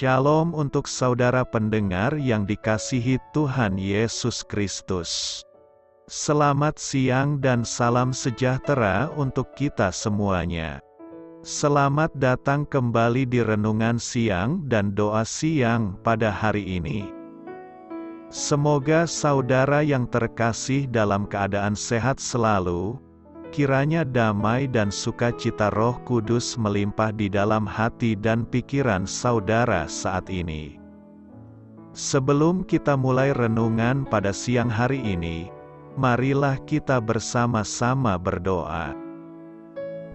Shalom untuk saudara pendengar yang dikasihi Tuhan Yesus Kristus. Selamat siang dan salam sejahtera untuk kita semuanya. Selamat datang kembali di renungan siang dan doa siang pada hari ini. Semoga saudara yang terkasih dalam keadaan sehat selalu. Kiranya damai dan sukacita Roh Kudus melimpah di dalam hati dan pikiran saudara saat ini. Sebelum kita mulai renungan pada siang hari ini, marilah kita bersama-sama berdoa.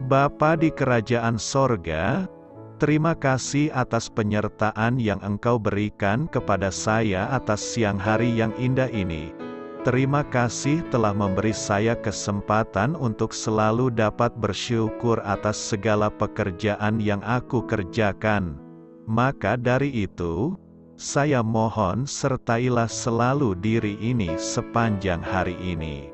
Bapa di kerajaan sorga, terima kasih atas penyertaan yang Engkau berikan kepada saya atas siang hari yang indah ini. Terima kasih telah memberi saya kesempatan untuk selalu dapat bersyukur atas segala pekerjaan yang aku kerjakan. Maka dari itu, saya mohon sertailah selalu diri ini sepanjang hari ini.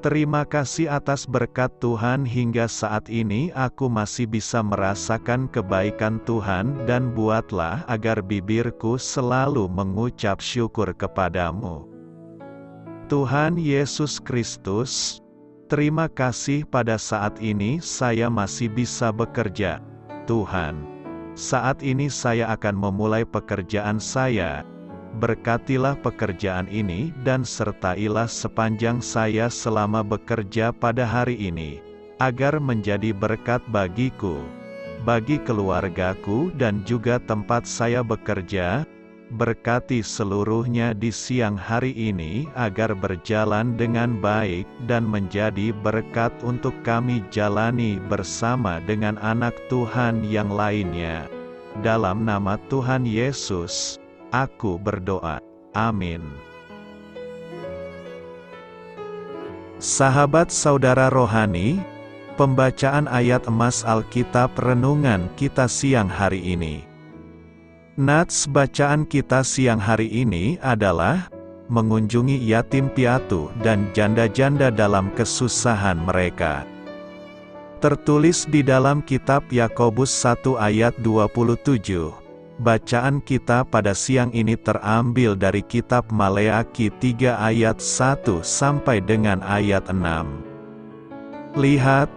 Terima kasih atas berkat Tuhan hingga saat ini aku masih bisa merasakan kebaikan Tuhan dan buatlah agar bibirku selalu mengucap syukur kepadamu. Tuhan Yesus Kristus, terima kasih pada saat ini saya masih bisa bekerja. Tuhan, saat ini saya akan memulai pekerjaan saya. Berkatilah pekerjaan ini dan sertailah sepanjang saya selama bekerja pada hari ini, agar menjadi berkat bagiku, bagi keluargaku dan juga tempat saya bekerja. Berkati seluruhnya di siang hari ini agar berjalan dengan baik dan menjadi berkat untuk kami jalani bersama dengan anak Tuhan yang lainnya. Dalam nama Tuhan Yesus, aku berdoa. Amin. Sahabat saudara rohani, pembacaan ayat emas Alkitab renungan kita siang hari ini. Nats bacaan kita siang hari ini adalah mengunjungi yatim piatu dan janda-janda dalam kesusahan mereka. Tertulis di dalam kitab Yakobus 1 ayat 27. Bacaan kita pada siang ini terambil dari kitab Maleaki 3 ayat 1 sampai dengan ayat 6. Lihat,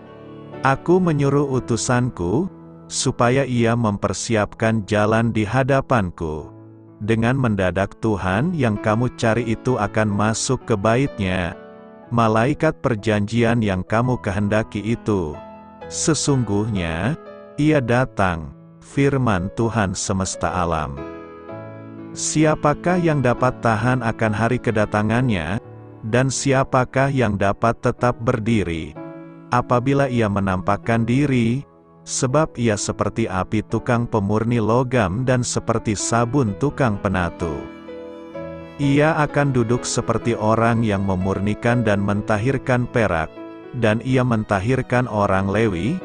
aku menyuruh utusanku, supaya ia mempersiapkan jalan di hadapanku. Dengan mendadak Tuhan yang kamu cari itu akan masuk ke bait-Nya. Malaikat perjanjian yang kamu kehendaki itu. Sesungguhnya, ia datang, firman Tuhan semesta alam. Siapakah yang dapat tahan akan hari kedatangannya? Dan siapakah yang dapat tetap berdiri apabila ia menampakkan diri? Sebab ia seperti api tukang pemurni logam dan seperti sabun tukang penatu. Ia akan duduk seperti orang yang memurnikan dan mentahirkan perak, dan ia mentahirkan orang Lewi,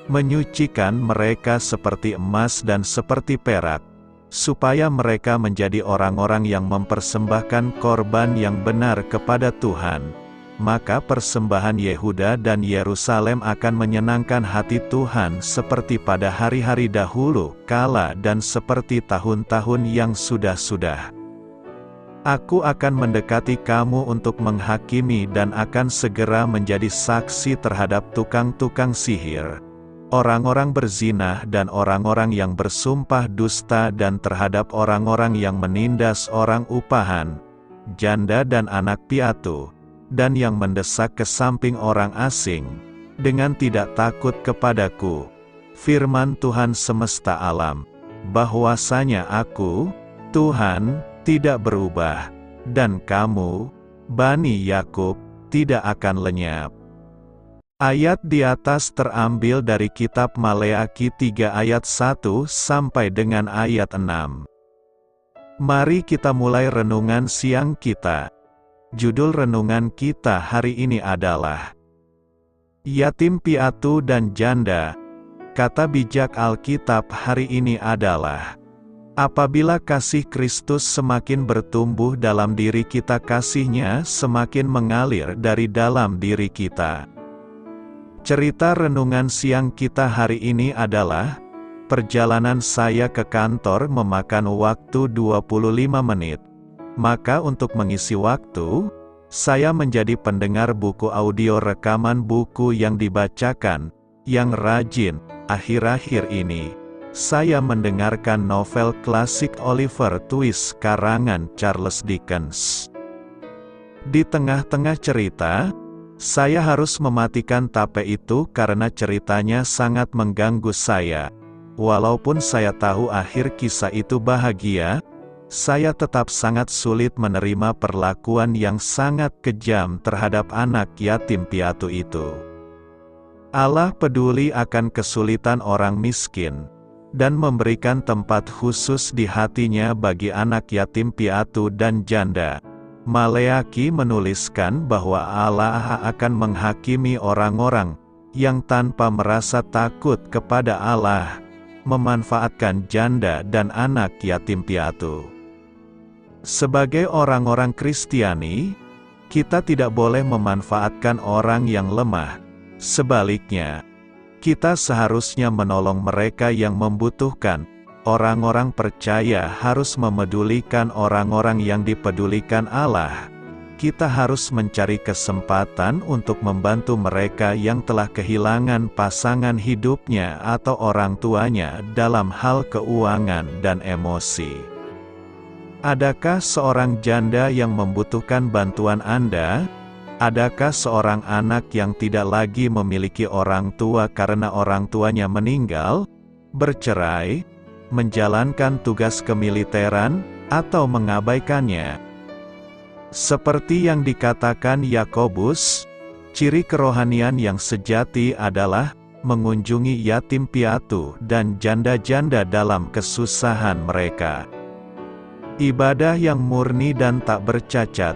menyucikan mereka seperti emas dan seperti perak, supaya mereka menjadi orang-orang yang mempersembahkan korban yang benar kepada Tuhan. Maka persembahan Yehuda dan Yerusalem akan menyenangkan hati Tuhan seperti pada hari-hari dahulu kala dan seperti tahun-tahun yang sudah-sudah. Aku akan mendekati kamu untuk menghakimi dan akan segera menjadi saksi terhadap tukang-tukang sihir, orang-orang berzinah dan orang-orang yang bersumpah dusta dan terhadap orang-orang yang menindas orang upahan, janda dan anak piatu, dan yang mendesak ke samping orang asing, dengan tidak takut kepadaku. Firman Tuhan semesta alam, bahwasanya aku, Tuhan, tidak berubah, dan kamu, Bani Yakub, tidak akan lenyap. Ayat di atas terambil dari kitab Maleaki 3 ayat 1 sampai dengan ayat 6. Mari kita mulai renungan siang kita. Judul renungan kita hari ini adalah Yatim Piatu dan Janda. Kata bijak Alkitab hari ini adalah, apabila kasih Kristus semakin bertumbuh dalam diri kita, kasih-Nya semakin mengalir dari dalam diri kita. Cerita renungan siang kita hari ini adalah perjalanan saya ke kantor memakan waktu 25 menit. Maka untuk mengisi waktu, saya menjadi pendengar buku audio rekaman buku yang dibacakan, yang rajin. Akhir-akhir ini, saya mendengarkan novel klasik Oliver Twist karangan Charles Dickens. Di tengah-tengah cerita, saya harus mematikan tape itu karena ceritanya sangat mengganggu saya. Walaupun saya tahu akhir kisah itu bahagia, saya tetap sangat sulit menerima perlakuan yang sangat kejam terhadap anak yatim piatu itu. Allah peduli akan kesulitan orang miskin, dan memberikan tempat khusus di hatinya bagi anak yatim piatu dan janda. Maleaki menuliskan bahwa Allah akan menghakimi orang-orang yang tanpa merasa takut kepada Allah, memanfaatkan janda dan anak yatim piatu. Sebagai orang-orang Kristiani, kita tidak boleh memanfaatkan orang yang lemah. Sebaliknya, kita seharusnya menolong mereka yang membutuhkan. Orang-orang percaya harus memedulikan orang-orang yang dipedulikan Allah. Kita harus mencari kesempatan untuk membantu mereka yang telah kehilangan pasangan hidupnya atau orang tuanya dalam hal keuangan dan emosi. Adakah seorang janda yang membutuhkan bantuan Anda? Adakah seorang anak yang tidak lagi memiliki orang tua karena orang tuanya meninggal, bercerai, menjalankan tugas kemiliteran, atau mengabaikannya? Seperti yang dikatakan Yakobus, ciri kerohanian yang sejati adalah mengunjungi yatim piatu dan janda-janda dalam kesusahan mereka. Ibadah yang murni dan tak bercacat.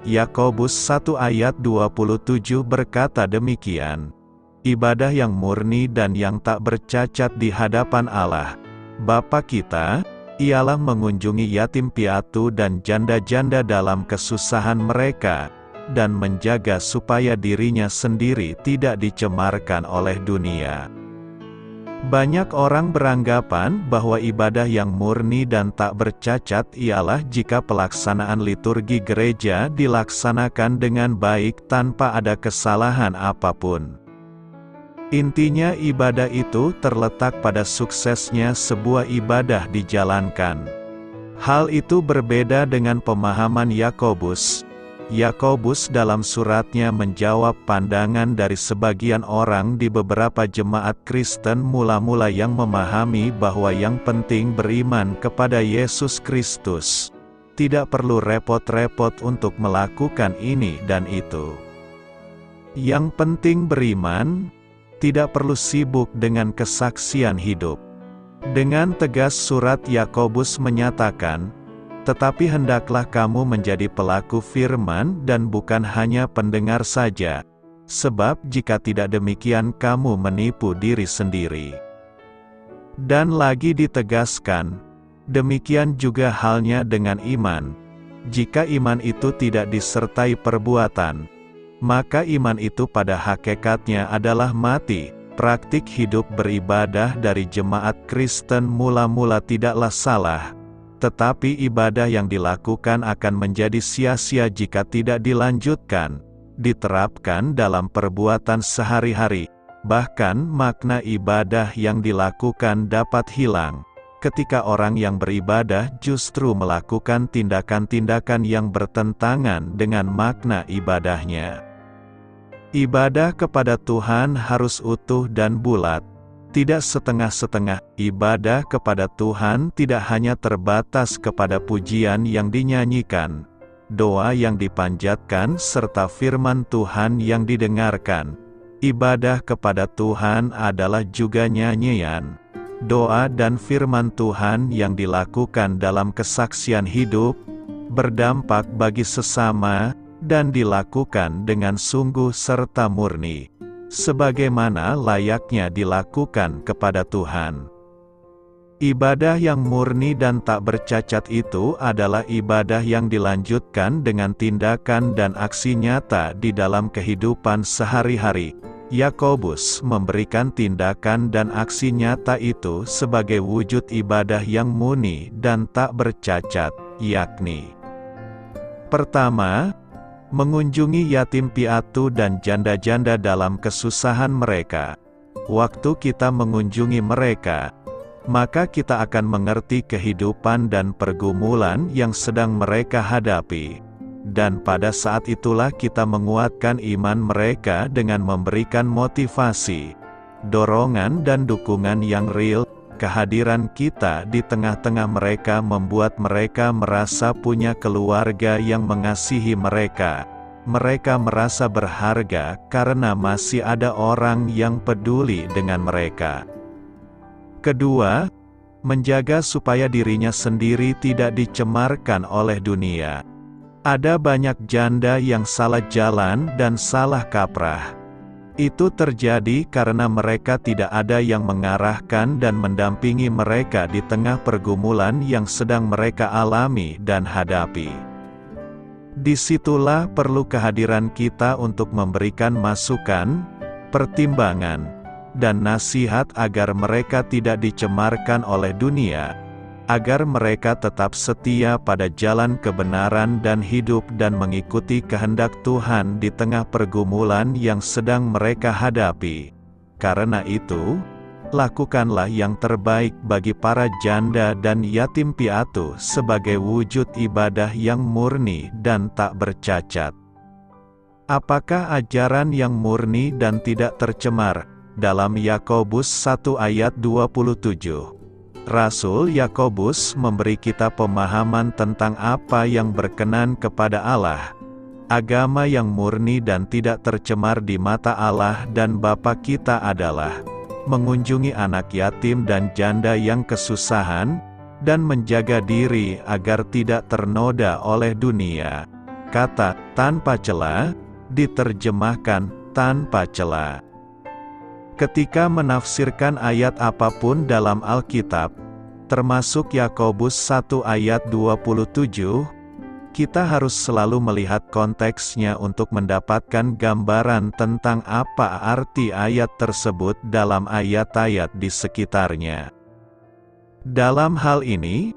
Yakobus 1 ayat 27 berkata demikian. Ibadah yang murni dan yang tak bercacat di hadapan Allah, Bapa kita, ialah mengunjungi yatim piatu dan janda-janda dalam kesusahan mereka, dan menjaga supaya dirinya sendiri tidak dicemarkan oleh dunia. Banyak orang beranggapan bahwa ibadah yang murni dan tak bercacat ialah jika pelaksanaan liturgi gereja dilaksanakan dengan baik tanpa ada kesalahan apapun. Intinya ibadah itu terletak pada suksesnya sebuah ibadah dijalankan. Hal itu berbeda dengan pemahaman Yakobus. Yakobus dalam suratnya menjawab pandangan dari sebagian orang di beberapa jemaat Kristen mula-mula yang memahami bahwa yang penting beriman kepada Yesus Kristus. Tidak perlu repot-repot untuk melakukan ini dan itu. Yang penting beriman, tidak perlu sibuk dengan kesaksian hidup. Dengan tegas surat Yakobus menyatakan, tetapi hendaklah kamu menjadi pelaku firman dan bukan hanya pendengar saja, sebab jika tidak demikian kamu menipu diri sendiri. Dan lagi ditegaskan, demikian juga halnya dengan iman. Jika iman itu tidak disertai perbuatan, maka iman itu pada hakikatnya adalah mati. Praktik hidup beribadah dari jemaat Kristen mula-mula tidaklah salah. Tetapi ibadah yang dilakukan akan menjadi sia-sia jika tidak dilanjutkan, diterapkan dalam perbuatan sehari-hari. Bahkan makna ibadah yang dilakukan dapat hilang, ketika orang yang beribadah justru melakukan tindakan-tindakan yang bertentangan dengan makna ibadahnya. Ibadah kepada Tuhan harus utuh dan bulat. Tidak setengah-setengah. Ibadah kepada Tuhan tidak hanya terbatas kepada pujian yang dinyanyikan, doa yang dipanjatkan serta firman Tuhan yang didengarkan. Ibadah kepada Tuhan adalah juga nyanyian, doa dan firman Tuhan yang dilakukan dalam kesaksian hidup, berdampak bagi sesama, dan dilakukan dengan sungguh serta murni, sebagaimana layaknya dilakukan kepada Tuhan. Ibadah yang murni dan tak bercacat itu adalah ibadah yang dilanjutkan dengan tindakan dan aksi nyata di dalam kehidupan sehari-hari. Yakobus memberikan tindakan dan aksi nyata itu sebagai wujud ibadah yang murni dan tak bercacat, yakni: pertama, mengunjungi yatim piatu dan janda-janda dalam kesusahan mereka. Waktu kita mengunjungi mereka, maka kita akan mengerti kehidupan dan pergumulan yang sedang mereka hadapi. Dan pada saat itulah kita menguatkan iman mereka dengan memberikan motivasi, dorongan dan dukungan yang real. Kehadiran kita di tengah-tengah mereka membuat mereka merasa punya keluarga yang mengasihi mereka. Mereka merasa berharga karena masih ada orang yang peduli dengan mereka. Kedua, menjaga supaya dirinya sendiri tidak dicemarkan oleh dunia. Ada banyak janda yang salah jalan dan salah kaprah. Itu terjadi karena mereka tidak ada yang mengarahkan dan mendampingi mereka di tengah pergumulan yang sedang mereka alami dan hadapi. Disitulah perlu kehadiran kita untuk memberikan masukan, pertimbangan, dan nasihat agar mereka tidak dicemarkan oleh dunia, agar mereka tetap setia pada jalan kebenaran dan hidup dan mengikuti kehendak Tuhan di tengah pergumulan yang sedang mereka hadapi. Karena itu, lakukanlah yang terbaik bagi para janda dan yatim piatu sebagai wujud ibadah yang murni dan tak bercacat. Apakah ajaran yang murni dan tidak tercemar? Dalam Yakobus 1 ayat 27. Rasul Yakobus memberi kita pemahaman tentang apa yang berkenan kepada Allah. Agama yang murni dan tidak tercemar di mata Allah dan Bapa kita adalah mengunjungi anak yatim dan janda yang kesusahan, dan menjaga diri agar tidak ternoda oleh dunia. Kata "tanpa cela" diterjemahkan "tanpa cela". Ketika menafsirkan ayat apapun dalam Alkitab, termasuk Yakobus 1 ayat 27, kita harus selalu melihat konteksnya untuk mendapatkan gambaran tentang apa arti ayat tersebut dalam ayat-ayat di sekitarnya. Dalam hal ini,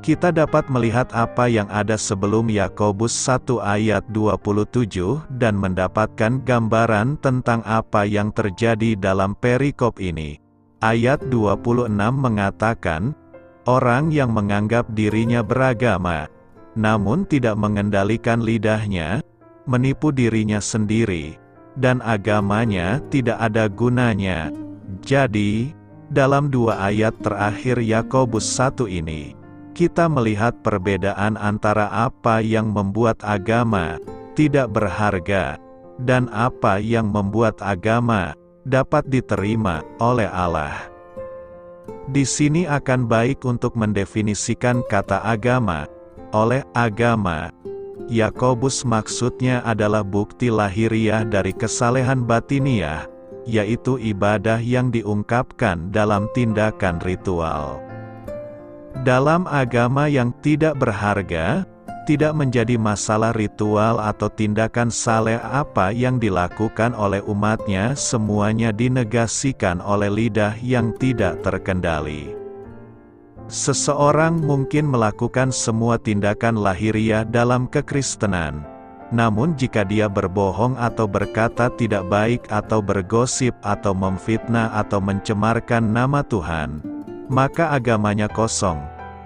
kita dapat melihat apa yang ada sebelum Yakobus 1 ayat 27 dan mendapatkan gambaran tentang apa yang terjadi dalam perikop ini. Ayat 26 mengatakan, orang yang menganggap dirinya beragama, namun tidak mengendalikan lidahnya, menipu dirinya sendiri, dan agamanya tidak ada gunanya. Jadi, dalam dua ayat terakhir Yakobus 1 ini, kita melihat perbedaan antara apa yang membuat agama tidak berharga, dan apa yang membuat agama dapat diterima oleh Allah. Di sini akan baik untuk mendefinisikan kata agama. Oleh agama, Yakobus maksudnya adalah bukti lahiriah dari kesalehan batiniah, yaitu ibadah yang diungkapkan dalam tindakan ritual. Dalam agama yang tidak berharga, tidak menjadi masalah ritual atau tindakan saleh apa yang dilakukan oleh umatnya, semuanya dinegasikan oleh lidah yang tidak terkendali. Seseorang mungkin melakukan semua tindakan lahiriah dalam kekristenan, namun jika dia berbohong atau berkata tidak baik atau bergosip atau memfitnah atau mencemarkan nama Tuhan, maka agamanya kosong.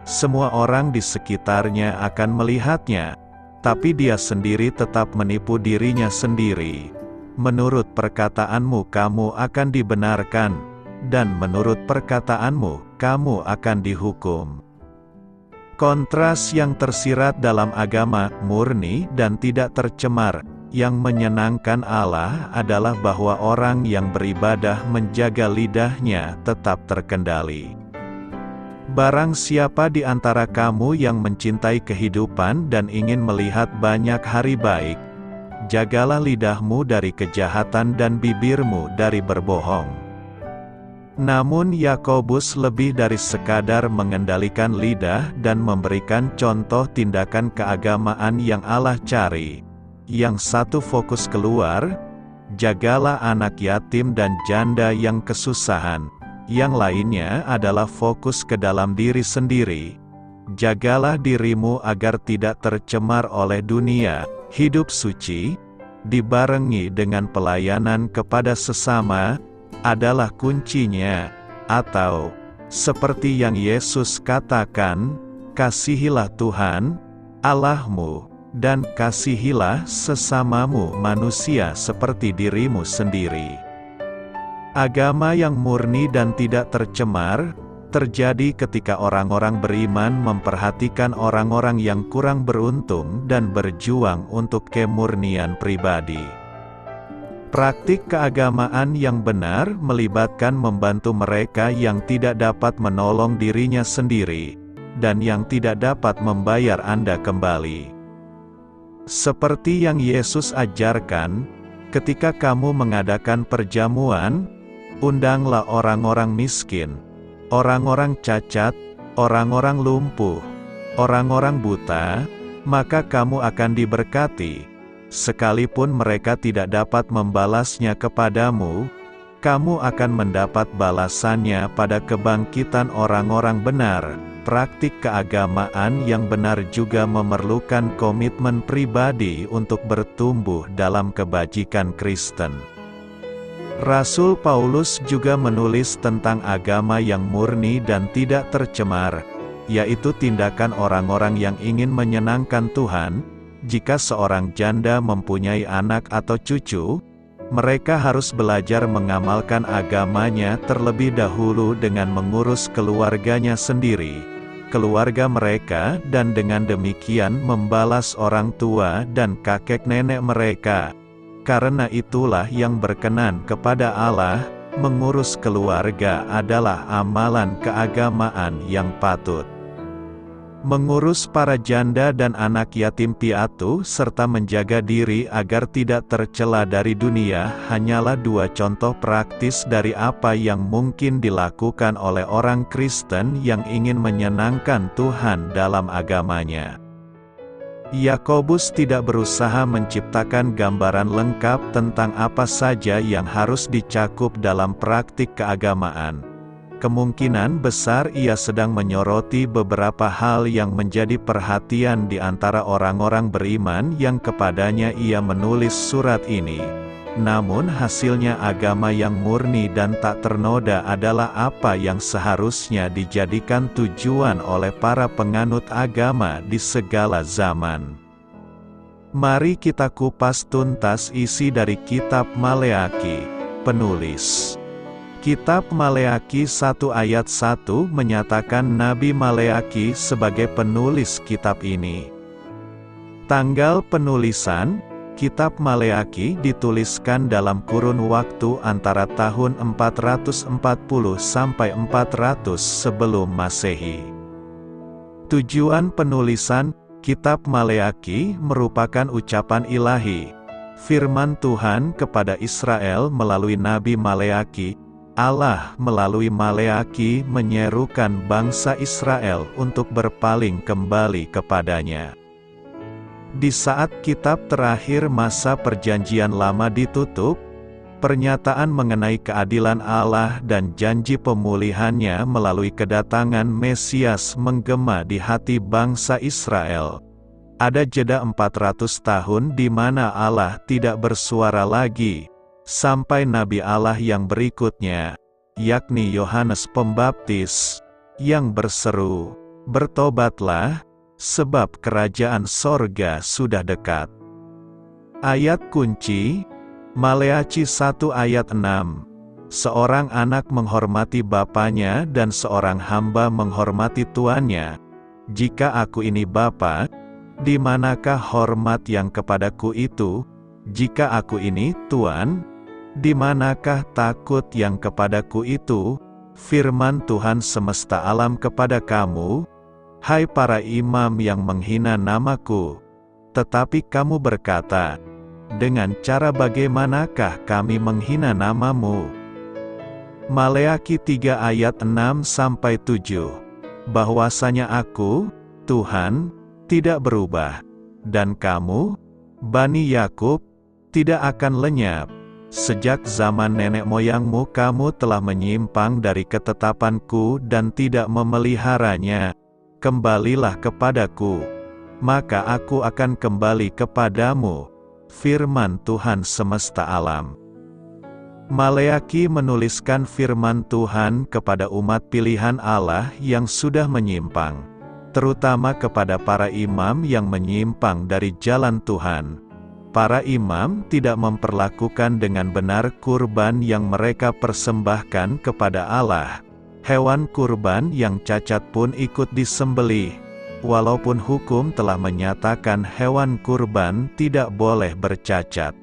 Semua orang di sekitarnya akan melihatnya, tapi dia sendiri tetap menipu dirinya sendiri. Menurut perkataanmu kamu akan dibenarkan, dan menurut perkataanmu kamu akan dihukum. Kontras yang tersirat dalam agama murni dan tidak tercemar, yang menyenangkan Allah adalah bahwa orang yang beribadah menjaga lidahnya tetap terkendali. Barang siapa di antara kamu yang mencintai kehidupan dan ingin melihat banyak hari baik, jagalah lidahmu dari kejahatan dan bibirmu dari berbohong. Namun Yakobus lebih dari sekadar mengendalikan lidah dan memberikan contoh tindakan keagamaan yang Allah cari. Yang satu fokus keluar, jagalah anak yatim dan janda yang kesusahan. Yang lainnya adalah fokus ke dalam diri sendiri. Jagalah dirimu agar tidak tercemar oleh dunia. Hidup suci, dibarengi dengan pelayanan kepada sesama, adalah kuncinya. Atau, seperti yang Yesus katakan, kasihilah Tuhan, Allahmu, dan kasihilah sesamamu manusia seperti dirimu sendiri. Agama yang murni dan tidak tercemar, terjadi ketika orang-orang beriman memperhatikan orang-orang yang kurang beruntung dan berjuang untuk kemurnian pribadi. Praktik keagamaan yang benar melibatkan membantu mereka yang tidak dapat menolong dirinya sendiri, dan yang tidak dapat membayar Anda kembali. Seperti yang Yesus ajarkan, ketika kamu mengadakan perjamuan, undanglah orang-orang miskin, orang-orang cacat, orang-orang lumpuh, orang-orang buta, maka kamu akan diberkati. Sekalipun mereka tidak dapat membalasnya kepadamu, kamu akan mendapat balasannya pada kebangkitan orang-orang benar. Praktik keagamaan yang benar juga memerlukan komitmen pribadi untuk bertumbuh dalam kebajikan Kristen. Rasul Paulus juga menulis tentang agama yang murni dan tidak tercemar, yaitu tindakan orang-orang yang ingin menyenangkan Tuhan. Jika seorang janda mempunyai anak atau cucu, mereka harus belajar mengamalkan agamanya terlebih dahulu dengan mengurus keluarganya sendiri, keluarga mereka, dan dengan demikian membalas orang tua dan kakek nenek mereka. Karena itulah yang berkenan kepada Allah, mengurus keluarga adalah amalan keagamaan yang patut. Mengurus para janda dan anak yatim piatu serta menjaga diri agar tidak tercela dari dunia hanyalah dua contoh praktis dari apa yang mungkin dilakukan oleh orang Kristen yang ingin menyenangkan Tuhan dalam agamanya. Yakobus tidak berusaha menciptakan gambaran lengkap tentang apa saja yang harus dicakup dalam praktik keagamaan. Kemungkinan besar ia sedang menyoroti beberapa hal yang menjadi perhatian di antara orang-orang beriman yang kepadanya ia menulis surat ini. Namun hasilnya agama yang murni dan tak ternoda adalah apa yang seharusnya dijadikan tujuan oleh para penganut agama di segala zaman. Mari kita kupas tuntas isi dari kitab Maleaki. Penulis Kitab Maleaki 1 ayat 1 menyatakan Nabi Maleaki sebagai penulis kitab ini. Tanggal penulisan Kitab Maleaki dituliskan dalam kurun waktu antara tahun 440 sampai 400 sebelum Masehi. Tujuan penulisan Kitab Maleaki merupakan ucapan ilahi, firman Tuhan kepada Israel melalui Nabi Maleaki. Allah melalui Maleaki menyerukan bangsa Israel untuk berpaling kembali kepadanya. Di saat kitab terakhir masa perjanjian lama ditutup, pernyataan mengenai keadilan Allah dan janji pemulihannya melalui kedatangan Mesias menggema di hati bangsa Israel. Ada jeda 400 tahun di mana Allah tidak bersuara lagi, sampai Nabi Allah yang berikutnya, yakni Yohanes Pembaptis, yang berseru, "Bertobatlah, sebab kerajaan sorga sudah dekat." Ayat kunci, Maleaki 1 ayat 6. Seorang anak menghormati bapanya dan seorang hamba menghormati tuannya. Jika aku ini bapa, di manakah hormat yang kepadaku itu? Jika aku ini tuan, di manakah takut yang kepadaku itu? Firman Tuhan semesta alam kepada kamu, hai para imam yang menghina namaku. Tetapi kamu berkata, dengan cara bagaimanakah kami menghina namamu? Maleaki 3 ayat 6-7. Bahwasanya aku, Tuhan, tidak berubah, dan kamu, Bani Yakub, tidak akan lenyap. Sejak zaman nenek moyangmu kamu telah menyimpang dari ketetapanku dan tidak memeliharanya. Kembalilah kepadaku, maka aku akan kembali kepadamu, firman Tuhan semesta alam. Maleaki menuliskan firman Tuhan kepada umat pilihan Allah yang sudah menyimpang, terutama kepada para imam yang menyimpang dari jalan Tuhan. Para imam tidak memperlakukan dengan benar kurban yang mereka persembahkan kepada Allah. Hewan kurban yang cacat pun ikut disembelih, walaupun hukum telah menyatakan hewan kurban tidak boleh bercacat.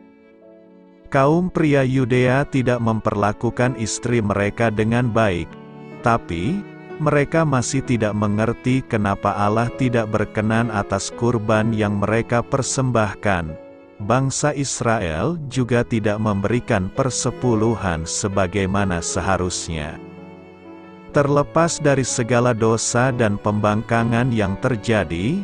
Kaum pria Yudea tidak memperlakukan istri mereka dengan baik, tapi mereka masih tidak mengerti kenapa Allah tidak berkenan atas kurban yang mereka persembahkan. Bangsa Israel juga tidak memberikan persepuluhan sebagaimana seharusnya. Terlepas dari segala dosa dan pembangkangan yang terjadi,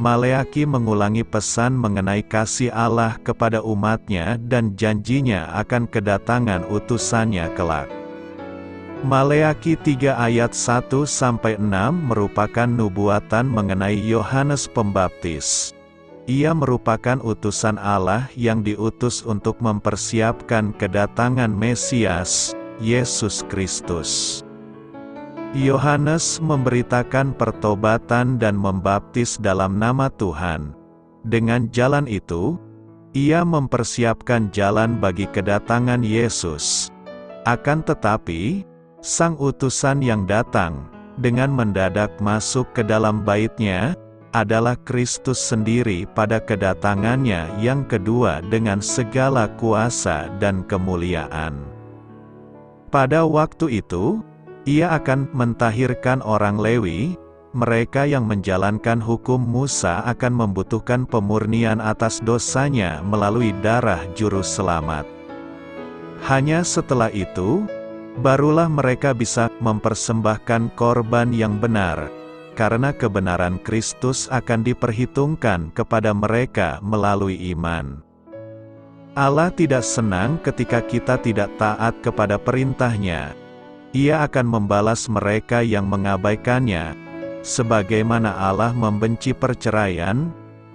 Maleaki mengulangi pesan mengenai kasih Allah kepada umatnya dan janjinya akan kedatangan utusannya kelak. Maleaki 3 ayat 1-6 merupakan nubuatan mengenai Yohanes Pembaptis. Ia merupakan utusan Allah yang diutus untuk mempersiapkan kedatangan Mesias, Yesus Kristus. Yohanes memberitakan pertobatan dan membaptis dalam nama Tuhan. Dengan jalan itu, ia mempersiapkan jalan bagi kedatangan Yesus. Akan tetapi, sang utusan yang datang, dengan mendadak masuk ke dalam bait-Nya, adalah Kristus sendiri pada kedatangannya yang kedua dengan segala kuasa dan kemuliaan. Pada waktu itu, ia akan mentahirkan orang Lewi. Mereka yang menjalankan hukum Musa akan membutuhkan pemurnian atas dosanya melalui darah juru selamat. Hanya setelah itu, barulah mereka bisa mempersembahkan korban yang benar, karena kebenaran Kristus akan diperhitungkan kepada mereka melalui iman. Allah tidak senang ketika kita tidak taat kepada perintah-Nya. Ia akan membalas mereka yang mengabaikannya. Sebagaimana Allah membenci perceraian,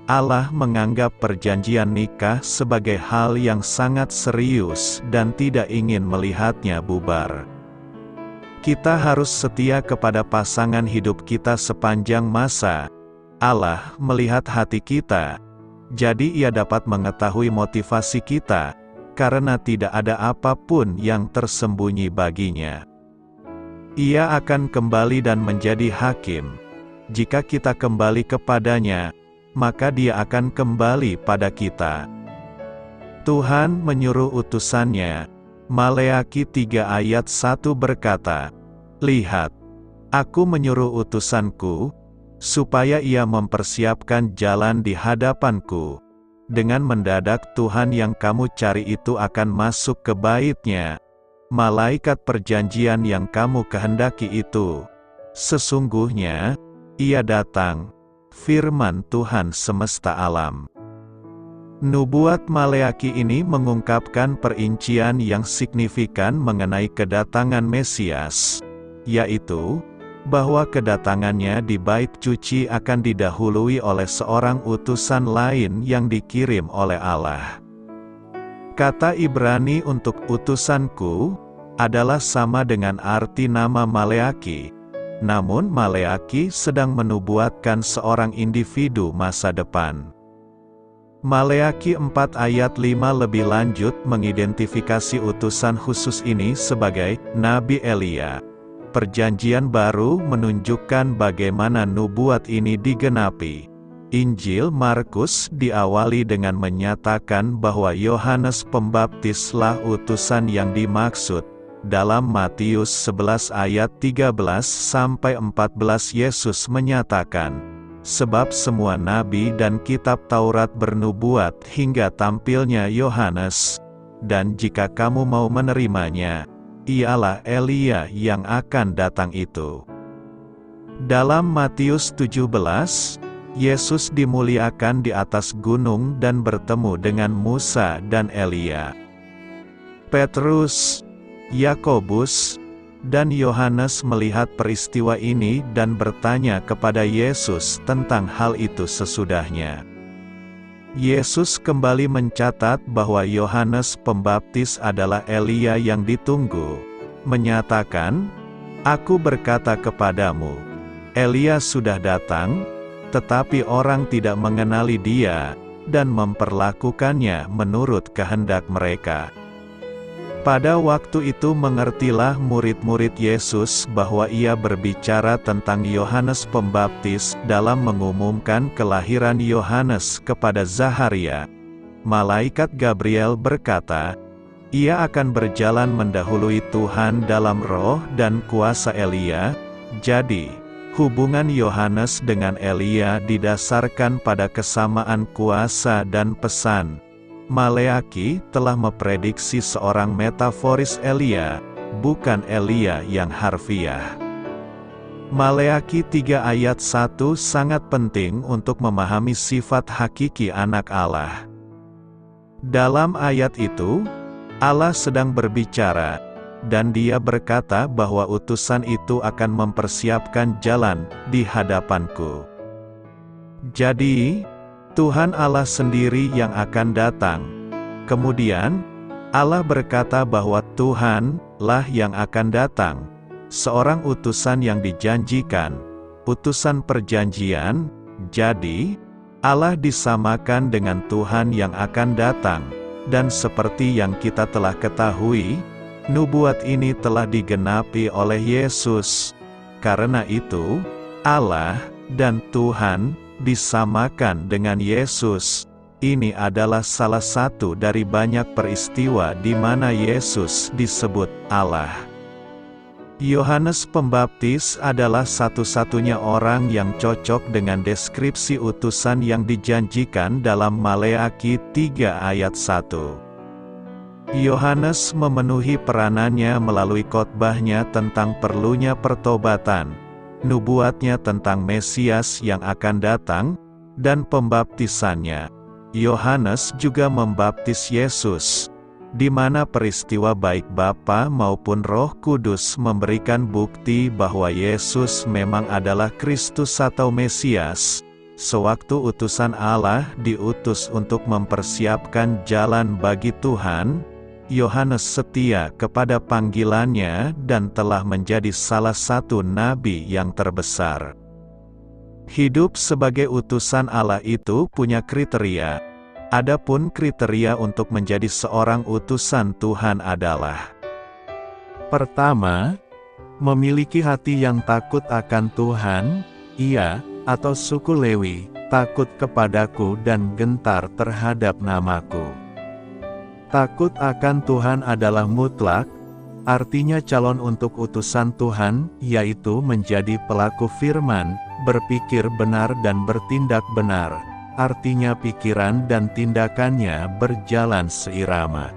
Allah menganggap perjanjian nikah sebagai hal yang sangat serius dan tidak ingin melihatnya bubar. Kita harus setia kepada pasangan hidup kita sepanjang masa. Allah melihat hati kita, jadi Ia dapat mengetahui motivasi kita, karena tidak ada apapun yang tersembunyi baginya. Ia akan kembali dan menjadi hakim. Jika kita kembali kepadanya, maka Dia akan kembali pada kita. Tuhan menyuruh utusannya. Maleaki 3 ayat 1 berkata, "Lihat, aku menyuruh utusanku, supaya ia mempersiapkan jalan di hadapanku. Dengan mendadak Tuhan yang kamu cari itu akan masuk ke bait-Nya. Malaikat perjanjian yang kamu kehendaki itu, sesungguhnya, ia datang, firman Tuhan semesta alam." Nubuat Maleaki ini mengungkapkan perincian yang signifikan mengenai kedatangan Mesias, yaitu, bahwa kedatangannya di bait suci akan didahului oleh seorang utusan lain yang dikirim oleh Allah. Kata Ibrani untuk utusanku, adalah sama dengan arti nama Maleaki, namun Maleaki sedang menubuatkan seorang individu masa depan. Maleaki 4 ayat 5 lebih lanjut mengidentifikasi utusan khusus ini sebagai Nabi Elia. Perjanjian baru menunjukkan bagaimana nubuat ini digenapi. Injil Markus diawali dengan menyatakan bahwa Yohanes Pembaptislah utusan yang dimaksud. Dalam Matius 11 ayat 13-14 Yesus menyatakan, "Sebab semua nabi dan kitab Taurat bernubuat hingga tampilnya Yohanes, dan jika kamu mau menerimanya, ialah Elia yang akan datang itu." Dalam Matius 17, Yesus dimuliakan di atas gunung dan bertemu dengan Musa dan Elia. Petrus, Yakobus, dan Yohanes melihat peristiwa ini dan bertanya kepada Yesus tentang hal itu sesudahnya. Yesus kembali mencatat bahwa Yohanes Pembaptis adalah Elia yang ditunggu, menyatakan, "Aku berkata kepadamu, Elia sudah datang, tetapi orang tidak mengenali dia, dan memperlakukannya menurut kehendak mereka." Pada waktu itu mengertilah murid-murid Yesus bahwa ia berbicara tentang Yohanes Pembaptis dalam mengumumkan kelahiran Yohanes kepada Zakharia. Malaikat Gabriel berkata, "Ia akan berjalan mendahului Tuhan dalam roh dan kuasa Elia." Jadi, hubungan Yohanes dengan Elia didasarkan pada kesamaan kuasa dan pesan. Maleaki telah memprediksi seorang metaforis Elia, bukan Elia yang harfiah. Maleaki 3 ayat 1 sangat penting untuk memahami sifat hakiki anak Allah. Dalam ayat itu, Allah sedang berbicara, dan Dia berkata bahwa utusan itu akan mempersiapkan jalan di hadapanku. Jadi, Tuhan Allah sendiri yang akan datang. Kemudian, Allah berkata bahwa Tuhan-lah yang akan datang, seorang utusan yang dijanjikan, utusan perjanjian. Jadi, Allah disamakan dengan Tuhan yang akan datang, dan seperti yang kita telah ketahui, nubuat ini telah digenapi oleh Yesus. Karena itu, Allah dan Tuhan disamakan dengan Yesus. Ini adalah salah satu dari banyak peristiwa di mana Yesus disebut Allah. Yohanes Pembaptis adalah satu-satunya orang yang cocok dengan deskripsi utusan yang dijanjikan dalam Maleaki 3 ayat 1. Yohanes memenuhi peranannya melalui khotbahnya tentang perlunya pertobatan, nubuatnya tentang Mesias yang akan datang, dan pembaptisannya. Yohanes juga membaptis Yesus, di mana peristiwa baik Bapa maupun Roh Kudus memberikan bukti bahwa Yesus memang adalah Kristus atau Mesias. Sewaktu utusan Allah diutus untuk mempersiapkan jalan bagi Tuhan, Yohanes setia kepada panggilannya dan telah menjadi salah satu nabi yang terbesar. Hidup sebagai utusan Allah itu punya kriteria. Adapun kriteria untuk menjadi seorang utusan Tuhan adalah: pertama, memiliki hati yang takut akan Tuhan. Ia, atau suku Lewi, takut kepadaku dan gentar terhadap namaku. Takut akan Tuhan adalah mutlak, artinya calon untuk utusan Tuhan, yaitu menjadi pelaku firman, berpikir benar dan bertindak benar, artinya pikiran dan tindakannya berjalan seirama.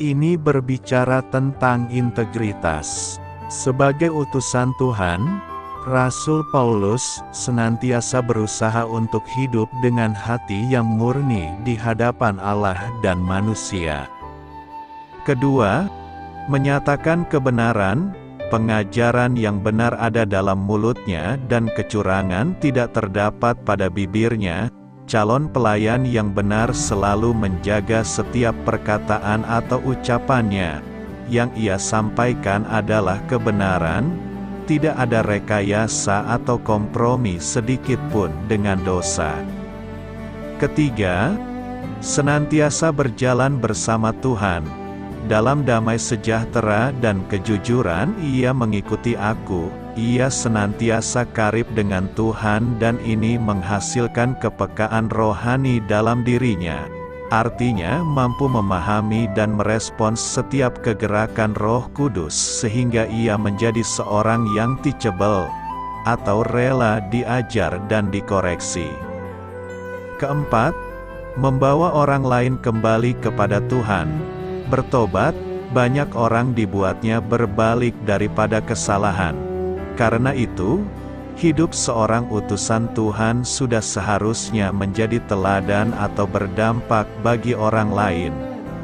Ini berbicara tentang integritas. Sebagai utusan Tuhan, Rasul Paulus senantiasa berusaha untuk hidup dengan hati yang murni di hadapan Allah dan manusia. Kedua, menyatakan kebenaran, pengajaran yang benar ada dalam mulutnya dan kecurangan tidak terdapat pada bibirnya. Calon pelayan yang benar selalu menjaga setiap perkataan atau ucapannya. Yang ia sampaikan adalah kebenaran. Tidak ada rekayasa atau kompromi sedikit pun dengan dosa. Ketiga, senantiasa berjalan bersama Tuhan. Dalam damai sejahtera dan kejujuran ia mengikuti aku. Ia senantiasa karib dengan Tuhan dan ini menghasilkan kepekaan rohani dalam dirinya. Artinya mampu memahami dan merespons setiap kegerakan Roh Kudus sehingga ia menjadi seorang yang teachable, atau rela diajar dan dikoreksi. Keempat, membawa orang lain kembali kepada Tuhan. Bertobat, banyak orang dibuatnya berbalik daripada kesalahan. Karena itu, hidup seorang utusan Tuhan sudah seharusnya menjadi teladan atau berdampak bagi orang lain.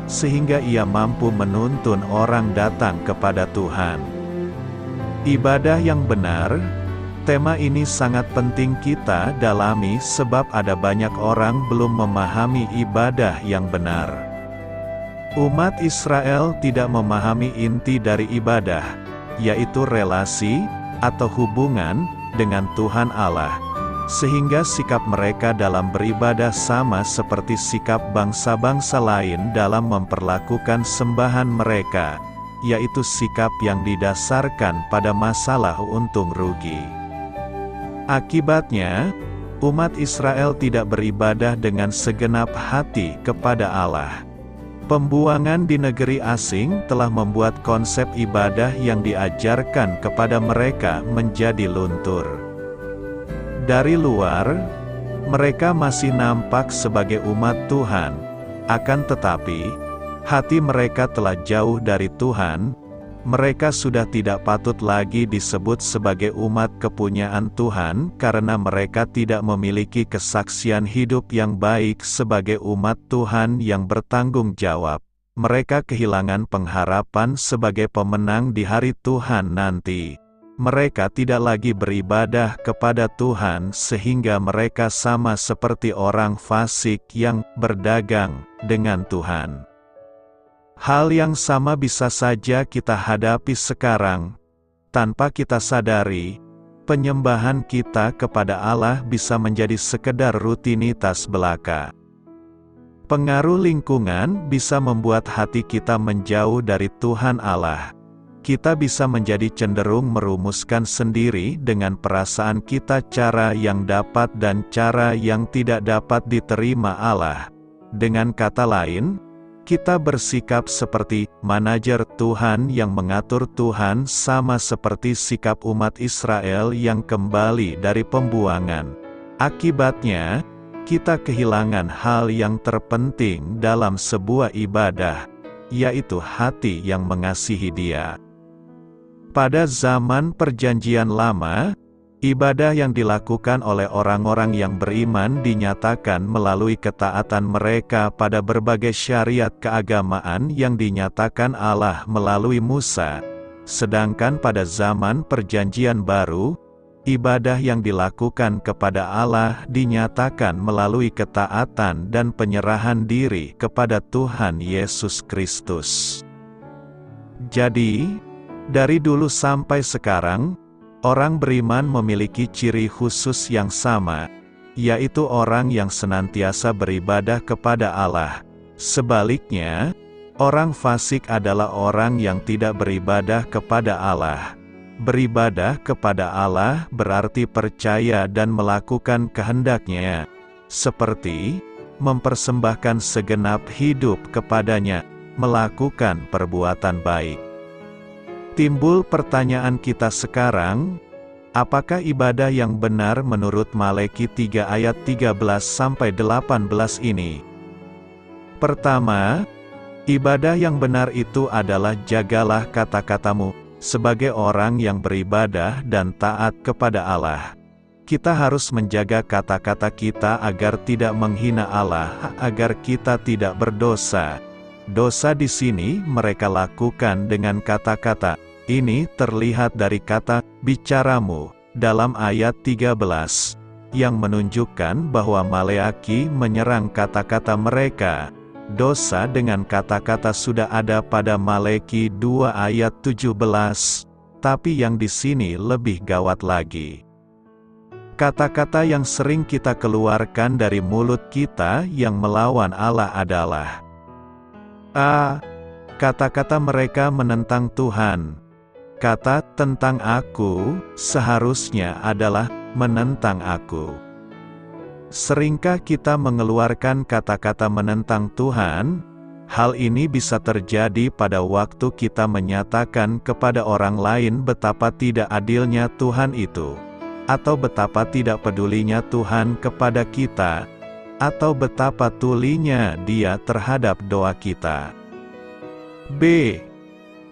sehingga ia mampu menuntun orang datang kepada Tuhan. Ibadah yang benar. Tema ini sangat penting kita dalami sebab ada banyak orang belum memahami ibadah yang benar. Umat Israel tidak memahami inti dari ibadah, yaitu relasi atau hubungan dengan Tuhan Allah, sehingga sikap mereka dalam beribadah sama seperti sikap bangsa-bangsa lain dalam memperlakukan sembahan mereka, yaitu sikap yang didasarkan pada masalah untung rugi. Akibatnya, umat Israel tidak beribadah dengan segenap hati kepada Allah. Pembuangan di negeri asing telah membuat konsep ibadah yang diajarkan kepada mereka menjadi luntur. Dari luar, mereka masih nampak sebagai umat Tuhan, akan tetapi, hati mereka telah jauh dari Tuhan. Mereka sudah tidak patut lagi disebut sebagai umat kepunyaan Tuhan karena mereka tidak memiliki kesaksian hidup yang baik sebagai umat Tuhan yang bertanggung jawab. Mereka kehilangan pengharapan sebagai pemenang di hari Tuhan nanti. Mereka tidak lagi beribadah kepada Tuhan sehingga mereka sama seperti orang fasik yang berdagang dengan Tuhan. Hal yang sama bisa saja kita hadapi sekarang. Tanpa kita sadari, penyembahan kita kepada Allah bisa menjadi sekedar rutinitas belaka. Pengaruh lingkungan bisa membuat hati kita menjauh dari Tuhan Allah. Kita bisa menjadi cenderung merumuskan sendiri dengan perasaan kita cara yang dapat dan cara yang tidak dapat diterima Allah. Dengan kata lain, kita bersikap seperti manajer Tuhan yang mengatur Tuhan, sama seperti sikap umat Israel yang kembali dari pembuangan. Akibatnya, kita kehilangan hal yang terpenting dalam sebuah ibadah, yaitu hati yang mengasihi Dia. Pada zaman Perjanjian Lama, ibadah yang dilakukan oleh orang-orang yang beriman dinyatakan melalui ketaatan mereka pada berbagai syariat keagamaan yang dinyatakan Allah melalui Musa. Sedangkan pada zaman Perjanjian Baru, ibadah yang dilakukan kepada Allah dinyatakan melalui ketaatan dan penyerahan diri kepada Tuhan Yesus Kristus. Jadi, dari dulu sampai sekarang, orang beriman memiliki ciri khusus yang sama, yaitu orang yang senantiasa beribadah kepada Allah. Sebaliknya, orang fasik adalah orang yang tidak beribadah kepada Allah. Beribadah kepada Allah berarti percaya dan melakukan kehendak-Nya, seperti mempersembahkan segenap hidup kepadanya, melakukan perbuatan baik. Timbul pertanyaan kita sekarang, apakah ibadah yang benar menurut Maleki 3 ayat 13-18 ini? Pertama, ibadah yang benar itu adalah jagalah kata-katamu, sebagai orang yang beribadah dan taat kepada Allah. Kita harus menjaga kata-kata kita agar tidak menghina Allah, agar kita tidak berdosa. Dosa di sini mereka lakukan dengan kata-kata. Ini terlihat dari kata bicaramu dalam ayat 13, yang menunjukkan bahwa Maleaki menyerang kata-kata mereka. Dosa dengan kata-kata sudah ada pada Maleki 2 ayat 17, tapi yang di sini lebih gawat lagi. Kata-kata yang sering kita keluarkan dari mulut kita yang melawan Allah adalah kata-kata mereka menentang Tuhan. Kata tentang aku seharusnya adalah menentang aku. Seringkah kita mengeluarkan kata-kata menentang Tuhan? Hal ini bisa terjadi pada waktu kita menyatakan kepada orang lain betapa tidak adilnya Tuhan itu, atau betapa tidak pedulinya Tuhan kepada kita, atau betapa tulinya Dia terhadap doa kita. B.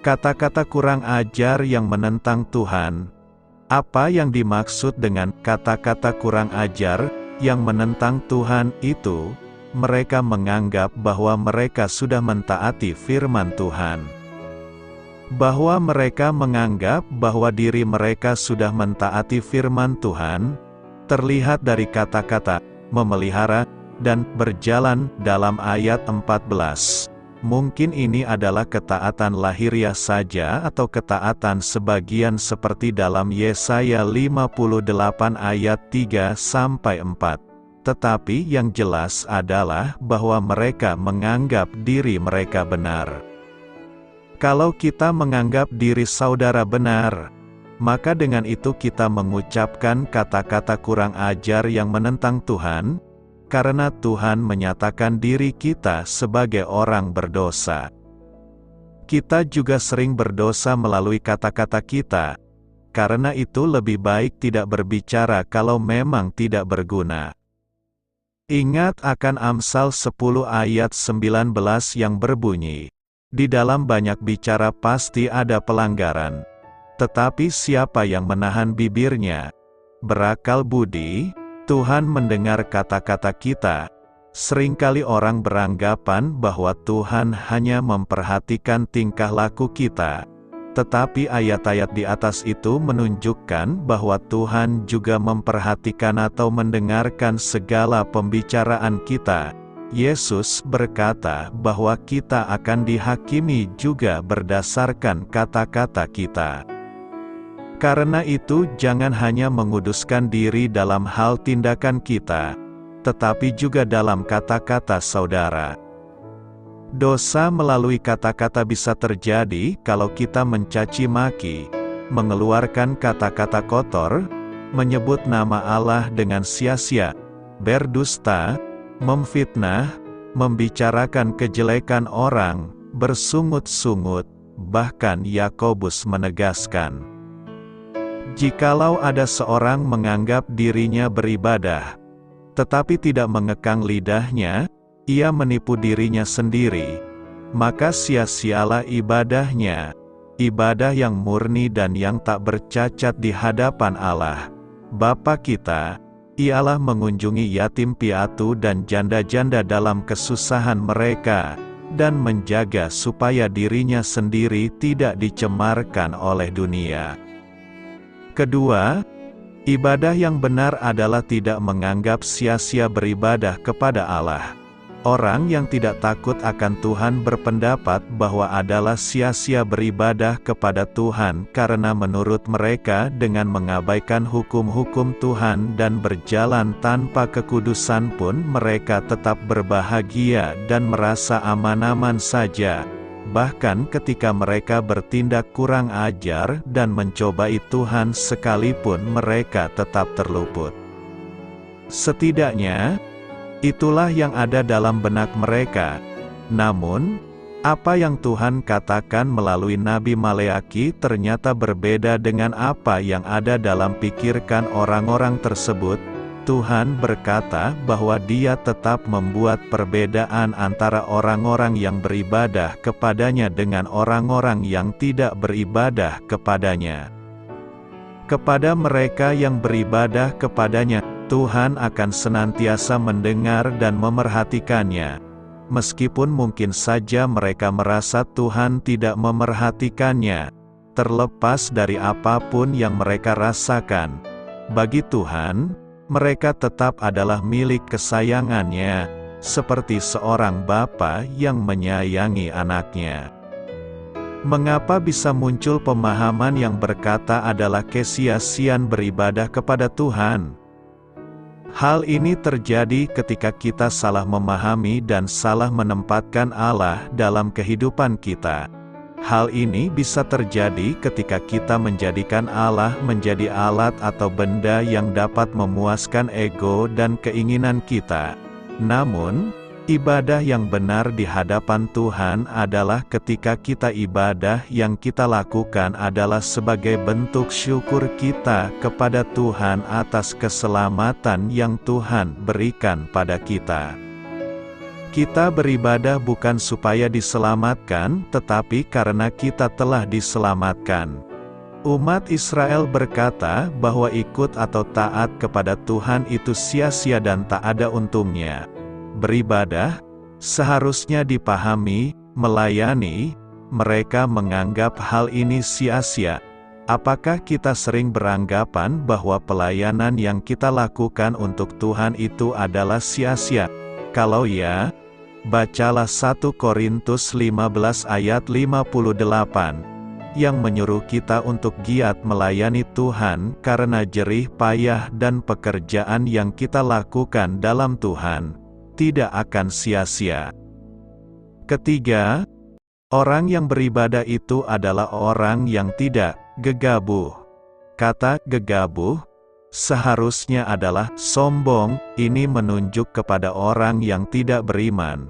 Kata-kata kurang ajar yang menentang Tuhan. Apa yang dimaksud dengan kata-kata kurang ajar yang menentang Tuhan itu? mereka menganggap bahwa mereka sudah mentaati firman Tuhan. Bahwa mereka menganggap bahwa diri mereka sudah mentaati firman Tuhan, terlihat dari kata-kata memelihara dan berjalan dalam ayat 14. Mungkin ini adalah ketaatan lahiriah saja atau ketaatan sebagian seperti dalam Yesaya 58 ayat 3-4. Tetapi yang jelas adalah bahwa mereka menganggap diri mereka benar. Kalau kita menganggap diri saudara benar, maka dengan itu kita mengucapkan kata-kata kurang ajar yang menentang Tuhan, karena Tuhan menyatakan diri kita sebagai orang berdosa. Kita juga sering berdosa melalui kata-kata kita, karena itu lebih baik tidak berbicara kalau memang tidak berguna. Ingat akan Amsal 10 ayat 19 yang berbunyi, "Di dalam banyak bicara pasti ada pelanggaran, tetapi siapa yang menahan bibirnya berakal budi." Tuhan mendengar kata-kata kita. Seringkali orang beranggapan bahwa Tuhan hanya memperhatikan tingkah laku kita. Tetapi ayat-ayat di atas itu menunjukkan bahwa Tuhan juga memperhatikan atau mendengarkan segala pembicaraan kita. Yesus berkata bahwa kita akan dihakimi juga berdasarkan kata-kata kita. Karena itu jangan hanya menguduskan diri dalam hal tindakan kita, tetapi juga dalam kata-kata saudara. Dosa melalui kata-kata bisa terjadi kalau kita mencaci maki, mengeluarkan kata-kata kotor, menyebut nama Allah dengan sia-sia, berdusta, memfitnah, membicarakan kejelekan orang, bersungut-sungut. Bahkan Yakobus menegaskan, jikalau ada seorang menganggap dirinya beribadah, tetapi tidak mengekang lidahnya, ia menipu dirinya sendiri, maka sia-sialah ibadahnya, ibadah yang murni dan yang tak bercacat di hadapan Allah, Bapa kita. Ialah mengunjungi yatim piatu dan janda-janda dalam kesusahan mereka, dan menjaga supaya dirinya sendiri tidak dicemarkan oleh dunia. Kedua, ibadah yang benar adalah tidak menganggap sia-sia beribadah kepada Allah. Orang yang tidak takut akan Tuhan berpendapat bahwa adalah sia-sia beribadah kepada Tuhan karena menurut mereka dengan mengabaikan hukum-hukum Tuhan dan berjalan tanpa kekudusan pun mereka tetap berbahagia dan merasa aman-aman saja. Bahkan ketika mereka bertindak kurang ajar dan mencobai Tuhan sekalipun mereka tetap terluput. Setidaknya, itulah yang ada dalam benak mereka. Namun, apa yang Tuhan katakan melalui Nabi Maleaki ternyata berbeda dengan apa yang ada dalam pikirkan orang-orang tersebut. Tuhan berkata bahwa Dia tetap membuat perbedaan antara orang-orang yang beribadah kepadanya dengan orang-orang yang tidak beribadah kepadanya. Kepada mereka yang beribadah kepadanya, Tuhan akan senantiasa mendengar dan memerhatikannya. Meskipun mungkin saja mereka merasa Tuhan tidak memerhatikannya, terlepas dari apapun yang mereka rasakan. Bagi Tuhan, mereka tetap adalah milik kesayangannya, seperti seorang bapa yang menyayangi anaknya. Mengapa bisa muncul pemahaman yang berkata adalah kesia-siaan beribadah kepada Tuhan? Hal ini terjadi ketika kita salah memahami dan salah menempatkan Allah dalam kehidupan kita. Hal ini bisa terjadi ketika kita menjadikan Allah menjadi alat atau benda yang dapat memuaskan ego dan keinginan kita. Namun, ibadah yang benar di hadapan Tuhan adalah ketika kita ibadah yang kita lakukan adalah sebagai bentuk syukur kita kepada Tuhan atas keselamatan yang Tuhan berikan pada kita. Kita beribadah bukan supaya diselamatkan, tetapi karena kita telah diselamatkan. Umat Israel berkata bahwa ikut atau taat kepada Tuhan itu sia-sia dan tak ada untungnya. beribadah, seharusnya dipahami, melayani, mereka menganggap hal ini sia-sia. Apakah kita sering beranggapan bahwa pelayanan yang kita lakukan untuk Tuhan itu adalah sia-sia? Kalau ya, bacalah 1 Korintus 15 ayat 58, yang menyuruh kita untuk giat melayani Tuhan karena jerih payah dan pekerjaan yang kita lakukan dalam Tuhan tidak akan sia-sia. Ketiga, orang yang beribadah itu adalah orang yang tidak gegabah. Kata gegabah seharusnya adalah sombong. Ini menunjuk kepada orang yang tidak beriman.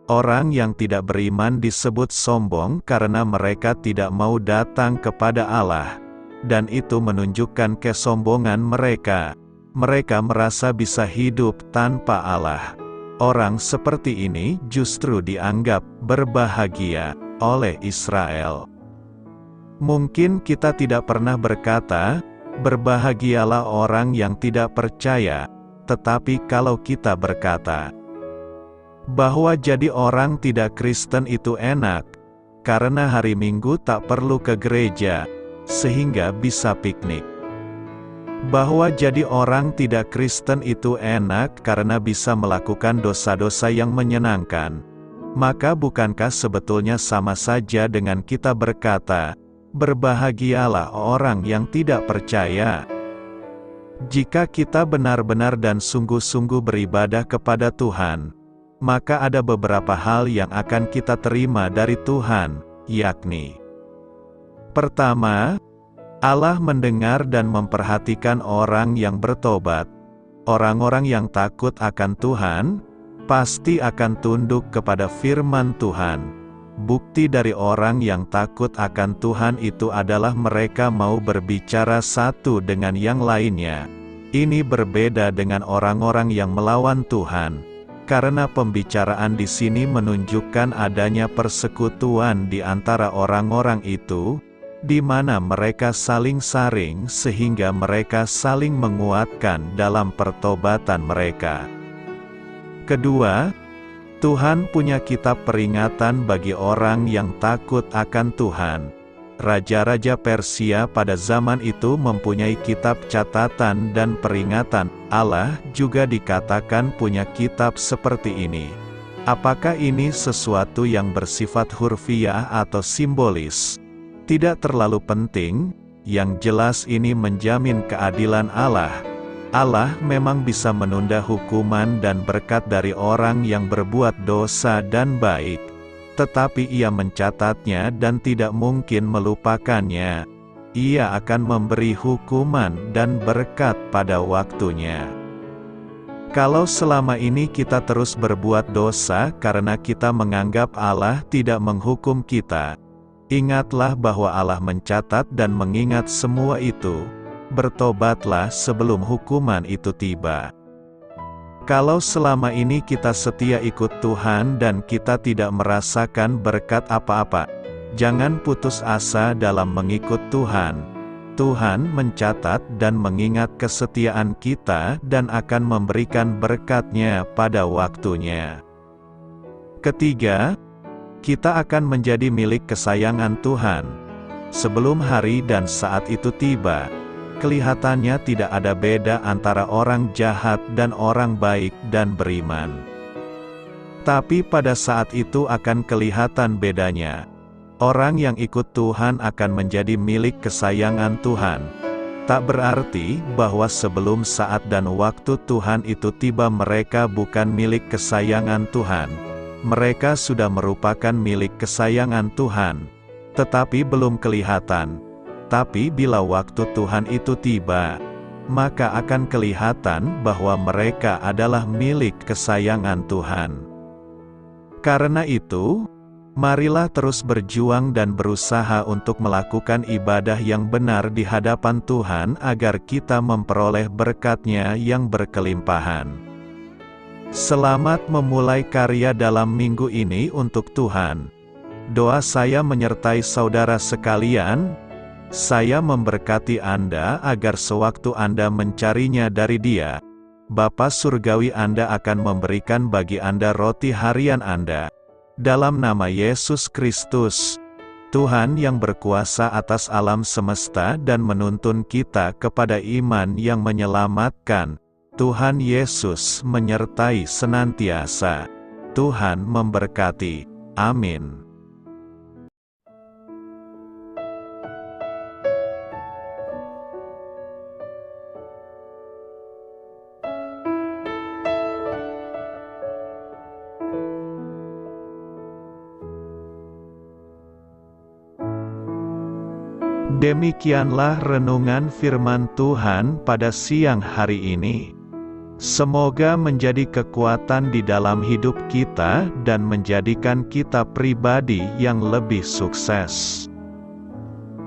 Orang yang tidak beriman disebut sombong karena mereka tidak mau datang kepada Allah, dan itu menunjukkan kesombongan mereka. Mereka merasa bisa hidup tanpa Allah. Orang seperti ini justru dianggap berbahagia oleh Israel. Mungkin kita tidak pernah berkata, "Berbahagialah orang yang tidak percaya," tetapi kalau kita berkata bahwa jadi orang tidak Kristen itu enak, karena hari Minggu tak perlu ke gereja, sehingga bisa piknik. Bahwa jadi orang tidak Kristen itu enak karena bisa melakukan dosa-dosa yang menyenangkan, maka bukankah sebetulnya sama saja dengan kita berkata, "Berbahagialah orang yang tidak percaya"? Jika kita benar-benar dan sungguh-sungguh beribadah kepada Tuhan, maka ada beberapa hal yang akan kita terima dari Tuhan, yakni: pertama, Allah mendengar dan memperhatikan orang yang bertobat. Orang-orang yang takut akan Tuhan pasti akan tunduk kepada firman Tuhan. Bukti dari orang yang takut akan Tuhan itu adalah mereka mau berbicara satu dengan yang lainnya. Ini berbeda dengan orang-orang yang melawan Tuhan, karena pembicaraan di sini menunjukkan adanya persekutuan di antara orang-orang itu, di mana mereka saling saring sehingga mereka saling menguatkan dalam pertobatan mereka. Kedua, Tuhan punya kitab peringatan bagi orang yang takut akan Tuhan. Raja-raja Persia pada zaman itu mempunyai kitab catatan dan peringatan. Allah juga dikatakan punya kitab seperti ini. Apakah ini sesuatu yang bersifat hurfiah atau simbolis? Tidak terlalu penting, yang jelas ini menjamin keadilan Allah. Allah memang bisa menunda hukuman dan berkat dari orang yang berbuat dosa dan baik, tetapi Ia mencatatnya dan tidak mungkin melupakannya. Ia akan memberi hukuman dan berkat pada waktunya. Kalau selama ini kita terus berbuat dosa karena kita menganggap Allah tidak menghukum kita, ingatlah bahwa Allah mencatat dan mengingat semua itu. Bertobatlah sebelum hukuman itu tiba. Kalau selama ini kita setia ikut Tuhan dan kita tidak merasakan berkat apa-apa, jangan putus asa dalam mengikut Tuhan. Tuhan mencatat dan mengingat kesetiaan kita dan akan memberikan berkat-Nya pada waktunya. Ketiga, kita akan menjadi milik kesayangan Tuhan. Sebelum hari dan saat itu tiba, kelihatannya tidak ada beda antara orang jahat dan orang baik dan beriman. Tapi pada saat itu akan kelihatan bedanya. Orang yang ikut Tuhan akan menjadi milik kesayangan Tuhan. Tak berarti bahwa sebelum saat dan waktu Tuhan itu tiba mereka bukan milik kesayangan Tuhan. Mereka sudah merupakan milik kesayangan Tuhan, tetapi belum kelihatan. Tapi bila waktu Tuhan itu tiba, maka akan kelihatan bahwa mereka adalah milik kesayangan Tuhan. Karena itu, marilah terus berjuang dan berusaha untuk melakukan ibadah yang benar di hadapan Tuhan agar kita memperoleh berkat-Nya yang berkelimpahan. Selamat memulai karya dalam minggu ini untuk Tuhan. Doa saya menyertai saudara sekalian. Saya memberkati Anda agar sewaktu Anda mencarinya dari Dia, Bapa Surgawi Anda akan memberikan bagi Anda roti harian Anda. Dalam nama Yesus Kristus, Tuhan yang berkuasa atas alam semesta dan menuntun kita kepada iman yang menyelamatkan, Tuhan Yesus menyertai senantiasa. Tuhan memberkati. Amin. Demikianlah renungan firman Tuhan pada siang hari ini. Semoga menjadi kekuatan di dalam hidup kita dan menjadikan kita pribadi yang lebih sukses.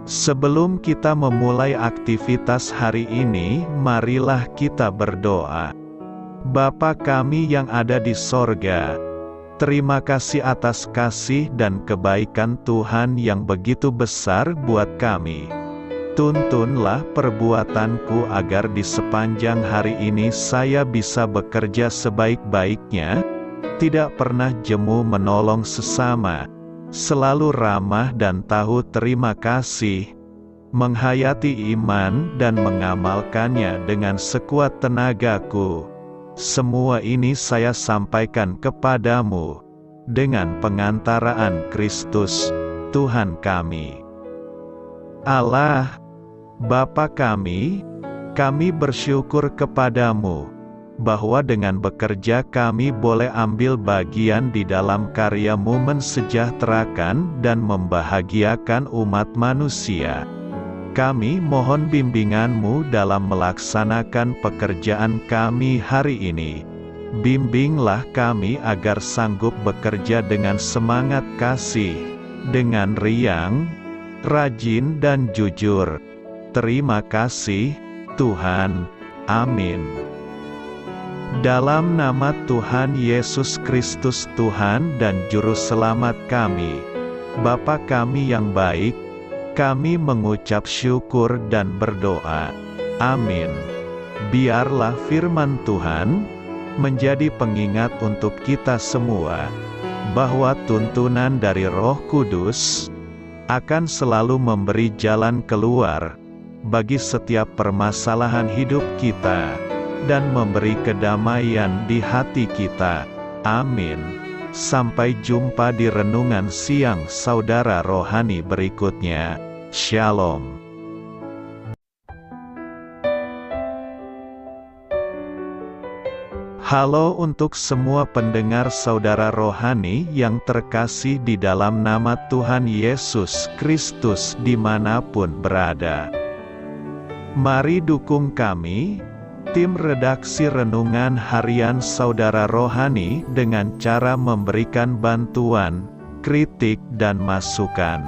Sebelum kita memulai aktivitas hari ini, marilah kita berdoa. Bapa kami yang ada di sorga, terima kasih atas kasih dan kebaikan Tuhan yang begitu besar buat kami. Tuntunlah perbuatanku agar di sepanjang hari ini saya bisa bekerja sebaik-baiknya, tidak pernah jemu menolong sesama, selalu ramah dan tahu terima kasih, menghayati iman dan mengamalkannya dengan sekuat tenagaku. Semua ini saya sampaikan kepadamu, dengan pengantaraan Kristus, Tuhan kami. Allah, Bapa kami bersyukur kepadamu, bahwa dengan bekerja kami boleh ambil bagian di dalam karya-Mu mensejahterakan dan membahagiakan umat manusia. Kami mohon bimbingan-Mu dalam melaksanakan pekerjaan kami hari ini. Bimbinglah kami agar sanggup bekerja dengan semangat kasih, dengan riang, rajin dan jujur. Terima kasih, Tuhan. Amin. Dalam nama Tuhan Yesus Kristus Tuhan dan Juru Selamat kami, Bapa kami yang baik, kami mengucap syukur dan berdoa. Amin. Biarlah firman Tuhan menjadi pengingat untuk kita semua, bahwa tuntunan dari Roh Kudus akan selalu memberi jalan keluar bagi setiap permasalahan hidup kita, dan memberi kedamaian di hati kita. Amin. Sampai jumpa di renungan siang saudara rohani berikutnya. Shalom. Halo untuk semua pendengar saudara rohani yang terkasih di dalam nama Tuhan Yesus Kristus dimanapun berada. Mari dukung kami, tim redaksi Renungan Harian Saudara Rohani, dengan cara memberikan bantuan, kritik dan masukan.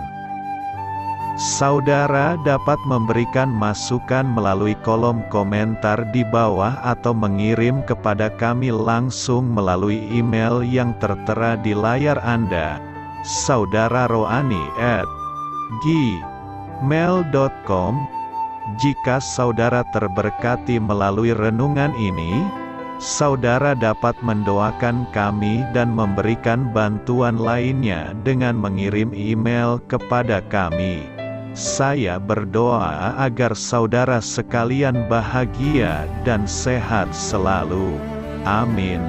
Saudara dapat memberikan masukan melalui kolom komentar di bawah atau mengirim kepada kami langsung melalui email yang tertera di layar Anda, saudararohani@gmail.com. Jika saudara terberkati melalui renungan ini, saudara dapat mendoakan kami dan memberikan bantuan lainnya dengan mengirim email kepada kami. Saya berdoa agar saudara sekalian bahagia dan sehat selalu. Amin.